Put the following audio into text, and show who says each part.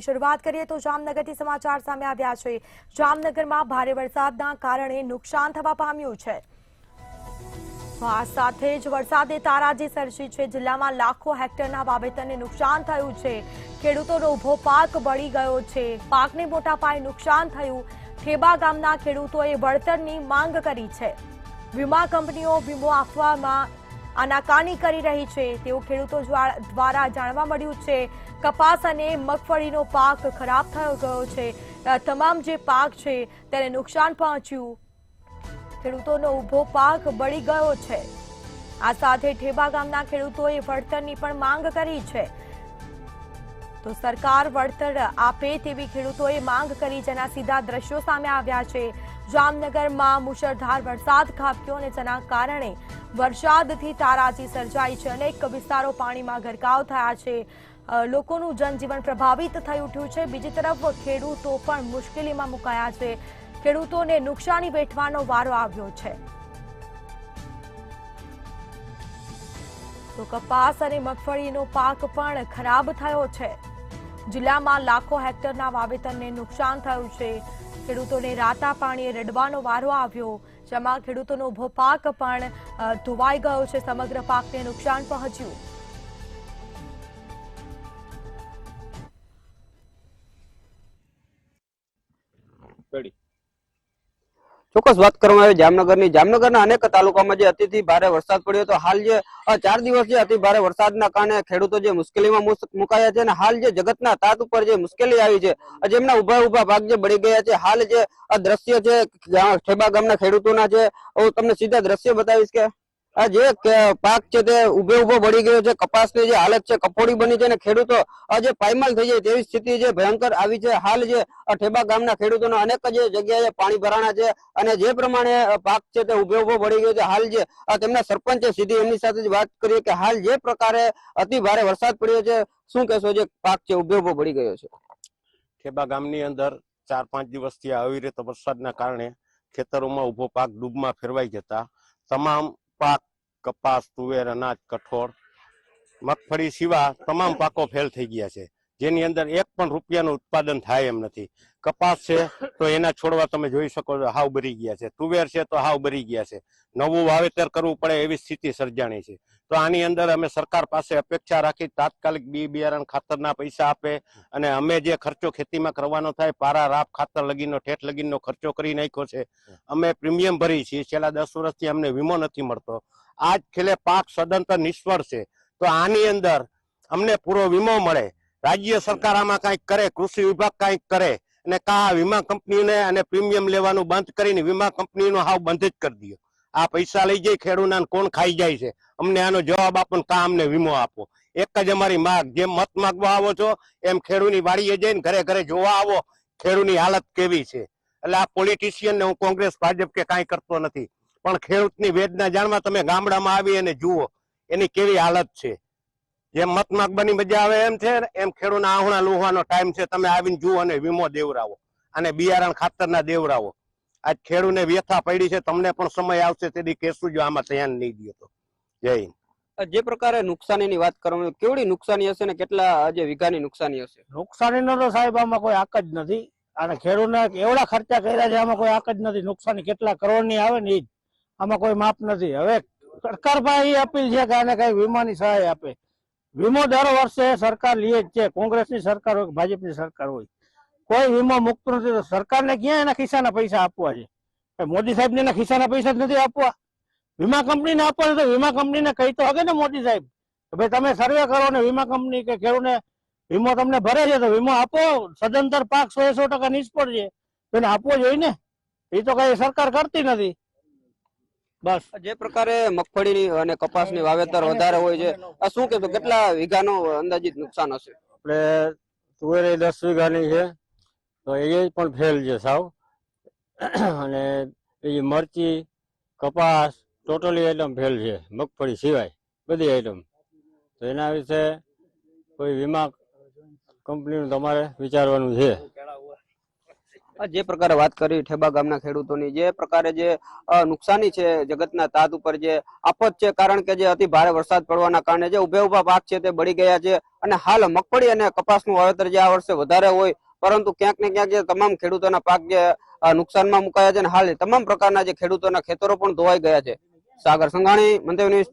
Speaker 1: શરૂઆત કરીએ તો જામનગરથી સમાચાર સામે આવ્યા છે। જામનગરમાં ભારે વરસાદના કારણે નુકસાન થવા પામ્યું છે। આ સાથે જ વરસાદે તારાજી સર્જી છે। જિલ્લામાં લાખો હેક્ટરના વાવેતરને નુકસાન થયું છે। ખેડૂતોનો ઊભો પાક બળી ગયો છે। પાકને મોટા પાયે નુકસાન થયું। ઠેબા ગામના ખેડૂતોએ વળતરની માંગ કરી છે। વીમા કંપનીઓ વીમો આપવામાં આનાકાની કરી રહી છે તેવું ખેડૂતો દ્વારા જાણવા મળ્યું છે। કપાસ અને મગફળીનો પાક ખરાબ થઈ ગયો છે। તમામ જે પાક છે તેને નુકસાન પહોંચ્યું। ખેડૂતોનો ઊભો પાક બળી ગયો છે। આ સાથે ઠેબા ગામના ખેડૂતોએ વળતરની પણ માંગ કરી છે। તો સરકાર વળતર આપે તેવી ખેડૂતોએ માંગ કરી, જેના સીધા દ્રશ્યો સામે આવ્યા છે। જામનગરમાં મુશળધાર વરસાદ ખાબક્યો અને જેના કારણે વરસાદથી તારાજી સર્જાઈ છે। અનેક વિસ્તારો પાણીમાં ગરકાવ થયા છે। લોકોનું જનજીવન પ્રભાવિત થઈ ઉઠ્યું છે। બીજી તરફ ખેડૂતો પણ મુશ્કેલીમાં મુકાયા છે। ખેડૂતોને નુકસાની વેઠવાનો વારો આવ્યો છે। તો કપાસ અને મગફળીનો પાક પણ ખરાબ થયો છે। જિલ્લામાં લાખો હેક્ટરના વાવેતરને નુકસાન થયું છે। ખેડૂતોને રાતા પાણીએ રડવાનો વારો આવ્યો, જેમાં ખેડૂતોનો ઊભો પાક પણ ધોવાઈ ગયો છે। સમગ્ર પાકને નુકસાન પહોંચ્યું।
Speaker 2: ચોક્કસ વાત કરવામાં આવે જામનગરના અનેક તાલુકામાં જે અતિથી ભારે વરસાદ પડ્યો હતો। હાલ જે 4 દિવસ જે અતિ ભારે વરસાદના કારણે ખેડૂતો જે મુશ્કેલીમાં મુકાયા છે અને હાલ જે જગતના તાત ઉપર જે મુશ્કેલી આવી છે, જેમના ઉભા ભાગ જે બળી ગયા છે। હાલ જે દ્રશ્ય છે ઠેબા ગામના ખેડૂતોના છે, હું તમને સીધા દ્રશ્ય બતાવીશ કે આ જે પાક છે તે ઉભો બળી ગયો છે। કપાસની જે હાલત છે કફોડી બની છે અને ખેડૂતો જે પાયમાલ થઈ જાય તેવી સ્થિતિ જે ભયંકર આવી છે। હાલ જે ઠેબા ગામના ખેડૂતોના અનેક જે જગ્યાએ પાણી ભરાણા છે અને જે પ્રમાણે પાક છે તે ઉભો બળી ગયો છે। હાલ જે તેમના સરપંચે સીધી એમની સાથે જ વાત કરી કે હાલ જે પ્રકારે અતિ ભારે વરસાદ પડ્યો છે, શું કહેશો જે પાક છે ઉભો બળી ગયો છે?
Speaker 3: ઠેબા ગામની અંદર 4-5 દિવસથી અવિરત વરસાદના કારણે ખેતરોમાં ઉભો પાક ડૂબમાં ફેરવાઈ જતા તમામ પાક કપાસ, તુવેર, અનાજ, કઠોળ, મગફળી સિવાય તમામ પાકો ફેલ થઈ ગયા છે, જેની અંદર 1 પણ રૂપિયાનું ઉત્પાદન થાય એમ નથી। કપાસ છે તો એના છોડવા તમે જોઈ શકો છો હાવ બરી ગયા છે। તુવેર છે તો હાવ બરી ગયા છે। નવું વાવેતર કરવું પડે એવી સ્થિતિ સર્જાણી છે। તો આની અંદર અમે સરકાર પાસે અપેક્ષા રાખી તાત્કાલિક બી બિયારણ ખાતરના પૈસા આપે અને અમે જે ખર્ચો ખેતીમાં કરવાનો થાય પારા રાપ ખાતર લગીનો ઠેઠ લગીનો ખર્ચો કરી નાખ્યો છે। અમે પ્રીમિયમ ભરી છીએ। છેલ્લા 10 વર્ષથી અમને વીમો નથી મળતો। આજ ખેલે પાક સદંતર નિષ્ફળ છે। તો આની અંદર અમને પૂરો વીમો મળે, રાજ્ય સરકાર આમાં કંઈક કરે, કૃષિ વિભાગ કંઈક કરે અને કા વીમા કંપનીને અને પ્રીમિયમ લેવાનું બંધ કરીને વીમા કંપનીનો હાવ બંધ જ કરી દો। આ પૈસા લઈ જાય ખેડૂતોને કોણ ખાઈ જાય છે? અમને આનો જવાબ આપો, કા અમને વીમો આપો। એક જ અમારી માંગ, જેમ મત માંગવા આવો છો એમ ખેડૂતની વાડીએ જઈને ઘરે જોવા આવો ખેડૂતની હાલત કેવી છે। એટલે આ પોલિટિશિયન ને હું કોંગ્રેસ ભાજપ કે કાંઈ કરતો નથી, પણ ખેડૂતની વેદના જાણવા તમે ગામડામાં આવી અને જુઓ એની કેવી હાલત છે। જેમ મત માંગવાની મજા આવે એમ છે એમ ખેડૂતના આહુણા લોહવાનો ટાઈમ છે। તમે આવીને જુઓ અને વીમો દેવરાવો અને બિયારણ ખાતરના દેવરાવો। આજ ખેડૂતને વ્યથા પડી છે, તમને પણ સમય આવશે તેથી કહેશું જો આમાં ધ્યાન નહીં દે તો। જય હિન્દ।
Speaker 2: જે પ્રકારે નુકસાનીની વાત કરવામાં કેવડી નુકસાની હશે ને કેટલા જે વીઘાની નુકસાની હશે?
Speaker 4: નુકસાનીનો તો સાહેબ આમાં કોઈ આંક જ નથી અને ખેડૂતને એવડા ખર્ચા કર્યા છે, આમાં કોઈ આંક જ નથી। નુકસાની કેટલા કરોડની આવે ને એ જ આમાં કોઈ માપ નથી। હવે સરકાર પાસે એ અપીલ છે કે આને કઈ વીમાની સહાય આપે। વીમો દર વર્ષે સરકાર લે જ છે, કોંગ્રેસની સરકાર હોય કે ભાજપની સરકાર હોય, કોઈ વીમો મુકતો નથી। તો સરકારને ક્યાં એના ખિસ્સાના પૈસા આપવા છે? મોદી સાહેબને એના ખિસ્સાના પૈસા જ નથી આપવા, વીમા કંપનીને આપવા તો વીમા કંપનીને કહી તો હકે ને મોદી સાહેબ કે ભાઈ તમે સર્વે કરો ને વીમા કંપની કે ખેડૂતને વીમો તમને ભરે છે તો વીમો આપો। સદંતર પાક 100% નિષ્ફળ છે તો એને આપવો જોઈએ ને, એ તો કઈ સરકાર કરતી નથી। બસ
Speaker 2: જે પ્રકારે મગફળી અને કપાસની વાવેતર વધારે હોય છે, આ શું કહેતો કેટલા વીઘાનું અંદાજિત નુકસાન હશે?
Speaker 4: આપણે તુવેર 10 વીઘાની છે તો એ પણ ફેલ છે સાવ, અને એ મરચી, કપાસ ટોટલી આઈટમ ફેલ છે, મગફળી સિવાય બધી આઈટમ। તો એના વિશે કોઈ વીમા કંપનીનું તમારે વિચારવાનું છે।
Speaker 2: જે પ્રકારે વાત કરી ઠેબા ગામના ખેડૂતોની, જે પ્રકારે જે નુકસાની છે જગતના તાત ઉપર, જે આફત છે, કારણ કે જે અતિ ભારે વરસાદ પડવાના કારણે જે ઉભા પાક છે તે બળી ગયા છે અને હાલ મગફળી અને કપાસનું વાવેતર જે આ વર્ષે વધારે હોય, પરંતુ ક્યાંક ને ક્યાંક જે તમામ ખેડૂતોના પાક જે નુકસાનમાં મુકાયા છે અને હાલ તમામ પ્રકારના જે ખેડૂતોના ખેતરો પણ ધોવાઈ ગયા છે. સાગર સંઘાણી, મંતવ્ય ન્યૂઝ.